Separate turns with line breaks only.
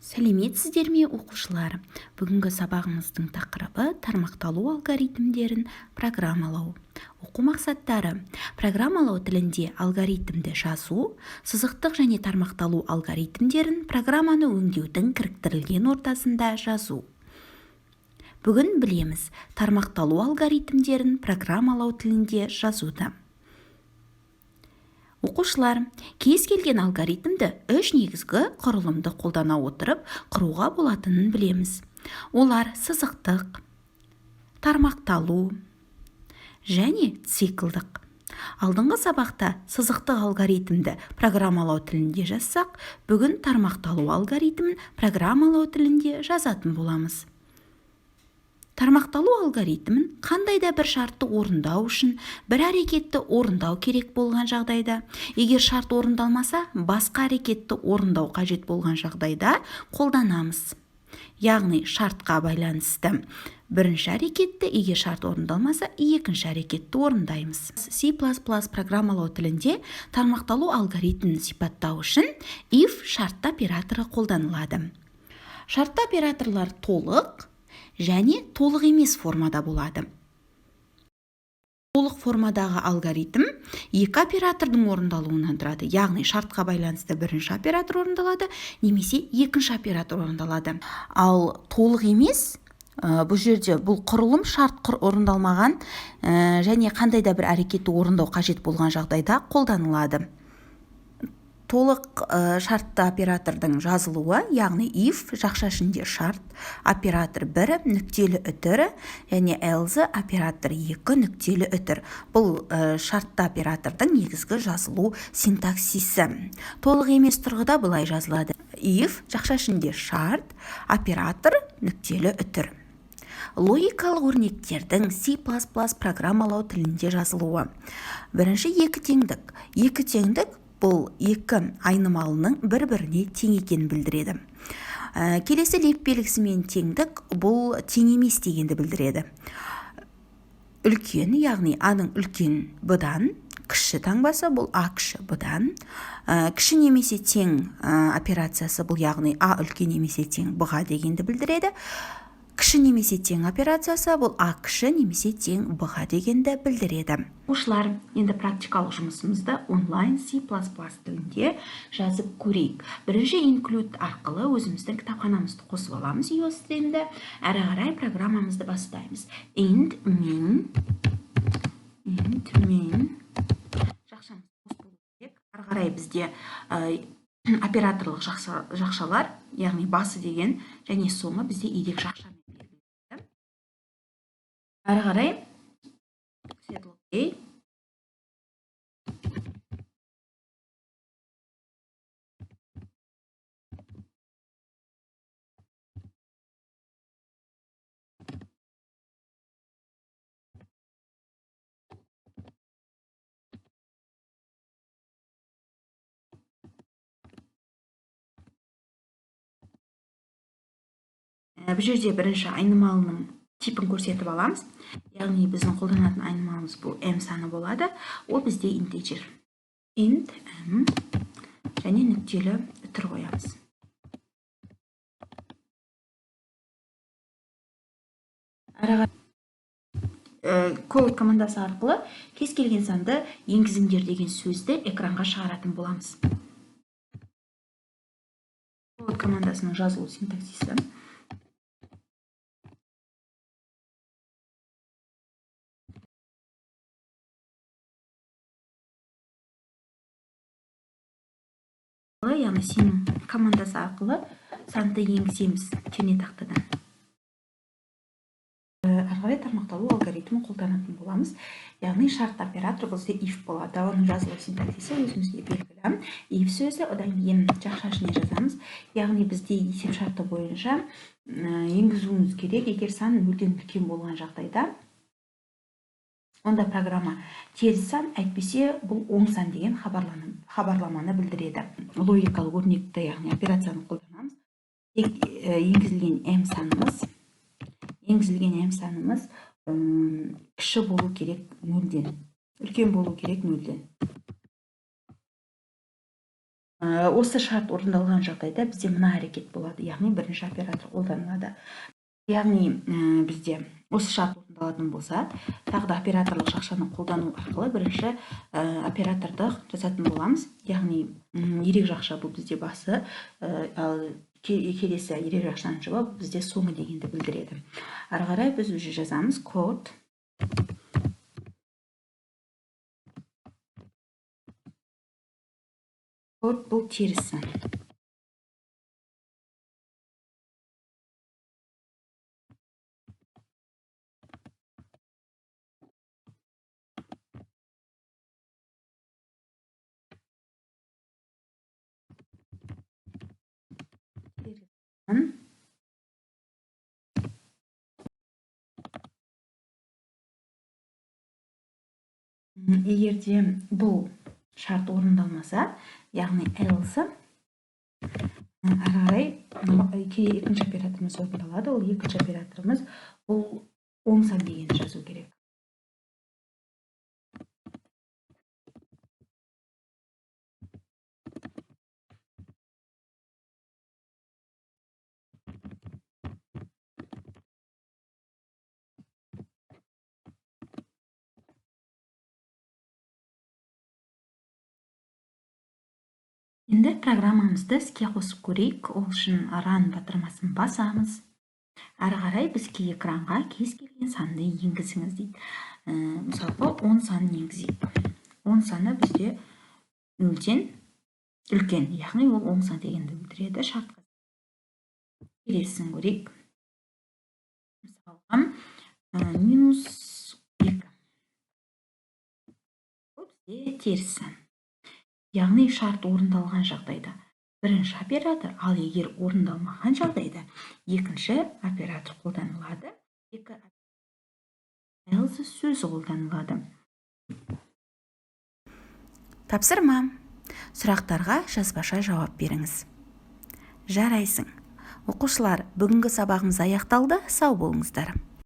Сәлеметсіздер ме, оқушылар? Бүгінгі сабағымыздың тақырыбы тармақталу алгоритмдерін программалау. Оқу мақсаттары: программалау тілінде алгоритмді жазу, сызықтық және тармақталу алгоритмдерін программаны өңдеудің кіріктірілген ортасында жазу. Бүгін білеміз тармақталу алгоритмдерін программалау тілінде жазуды. Оқушылар, кез келген алгоритмді үш негізгі құрылымды қолдана отырып құруға болатынын білеміз. Олар сызықтық, тармақталу және циклдық. Алдыңғы сабақта сызықтық алгоритмді программалау тілінде жазсақ, бүгін тармақталу алгоритмін программалау тілінде жазатын боламыз. Тармақталу алгоритмін қандай да бір шартты орындау үшін бір әрекетті орындау керек болған жағдайда, егер шарт орындалмаса, басқа әрекетті орындау қажет болған жағдайда қолданамыз. Яғни шартқа байланысты бірінші әрекетті, егер шарт орындалмаса, екінші әрекетті орындаймыз. C++ программалау тілінде тармақталу алгоритмін сипаттау үшін if шартты операторы қолданылады. Шартты операторлар толық және толық емес формада болады. Толық формадағы алгоритм екі оператордың орындалуынан тұрады. Яғни шартқа байланысты бірінші оператор орындалады, немесе екінші оператор орындалады. Ал толық емес, бұл жерде бұл құрылым шарт орындалмаған және қандай да бір әрекетті орындау қажет болған жағдайда қолданылады. Толық шартты оператордың жазылуы, яғни if жақша ішінде шарт, оператор 1 нүктелі үтір, және else оператор 2 нүктелі үтір. Бұл шартты оператордың негізгі жазылу синтаксисі. Толық емес тұрғыда былай жазылады. If жақша ішінде шарт, оператор нүктелі үтір. Логикалық өрнектердің C++ программалау тілінде жазылуы. Бірінші екі теңдік. Екі теңдік бұл екі айнымалының бір-біріне тең екенін білдіреді. Келесі леп белгісімен теңдік бұл тең емес дегенді білдіреді. Үлкен, яғни А-ның үлкен B-дан, кіші таңбасы бұл А кіші B-дан, кіші немесе тең операциясы бұл, яғни А үлкен немесе тең B-ға дегенді білдіреді. Кіші немесе тең операциясы бұл А кіші немесе тең B-ға дегенді білдіреді. Оқушылар, енді практикалық жұмысымызды онлайн C++ тілінде жазып көрейік. Бірінші include арқылы өзіміздің кітапханамызды қосып аламыз iOS тілінде. Әрі қарай программамызды бастаймыз. Int min жақшамыз қос болу керек. Әрі қарай бізде операторлық жақшалар, яғни басы деген және соңы бізде ирек жақша. Әрі қарай бұл жерде бірінші айнымалының типін көрсетіп аламыз. Яғни біздің қолданатын айнымалымыз бұл m саны болады. Ол бізде integer. Int m және нүктелі үтір қоямыз. Code командасы арқылы кез келген санды енгізіңдер деген сөзді экранға шығаратын боламыз. Code командасының жазылу синтаксисі. Яғни сенің командасы арқылы санды енгіземіз кернетақтадан. Әрі қарай тармақталу алгоритмін қолданатын боламыз. Яғни шарт оператор бізде if болады. Оның жазылу синтаксисі өзімізге белгілі. If сөзі, одан кейін жақша ішіне жазамыз. Яғни бізде есеп шарты бойынша енгізуіміз керек, егер сан нөлден үлкен болған жағдайда. Онда программа теріс сан, әйтпесе бұл оң сан деген хабарламаны білдіреді. Логикалық өрнекті, яғни операцияны қолданамыз. Енгізілген m санымыз кіші болу керек 0-ден, үлкен болу керек 0-ден. Осы шарт орындалған жағдайда бізде мына әрекет болады, яғни бірінші оператор қолданылады. Яғни бізде осы шарт орындалатын болса, тағы да операторлық шақшаны қолдану арқылы бірінші операторды жазатын боламыз. Яғни ерек жақша бұл бізде басы, ал келесі ерек жақшаның жауабы бізде соңы дегенді білдіреді. Ары қарай біз уже жазамыз код. Код бұл теріс сан. Егерде бұл шарт орындалмаса, яғни else, ары қарай екінші операторымыз орындалады. Ол екінші операторымыз бұл оң сан дегенді жазу керек. Енді программамызды іске қосып көрейік. Ол үшін run батырмасын басамыз. Ары қарай бізге экранға кез келген санды енгізіңіз дейді. Мысалға 10 санын енгізейік. 10 саны бізде 0-ден үлкен, яғни ол оң сан дегенді білдіреді. Шартқа келесін көрейік. Мысалға -2. Бұл бізде теріс сан. Яғни шарт орындалған жағдайда бірінші оператор, ал егер орындалмаған жағдайда екінші оператор қолданылады. Else сөзі қолданылады. Тапсырма. Сұрақтарға жазбаша жауап беріңіз. Жарайсың. Оқушылар, бүгінгі сабағымыз аяқталды. Сау болыңыздар.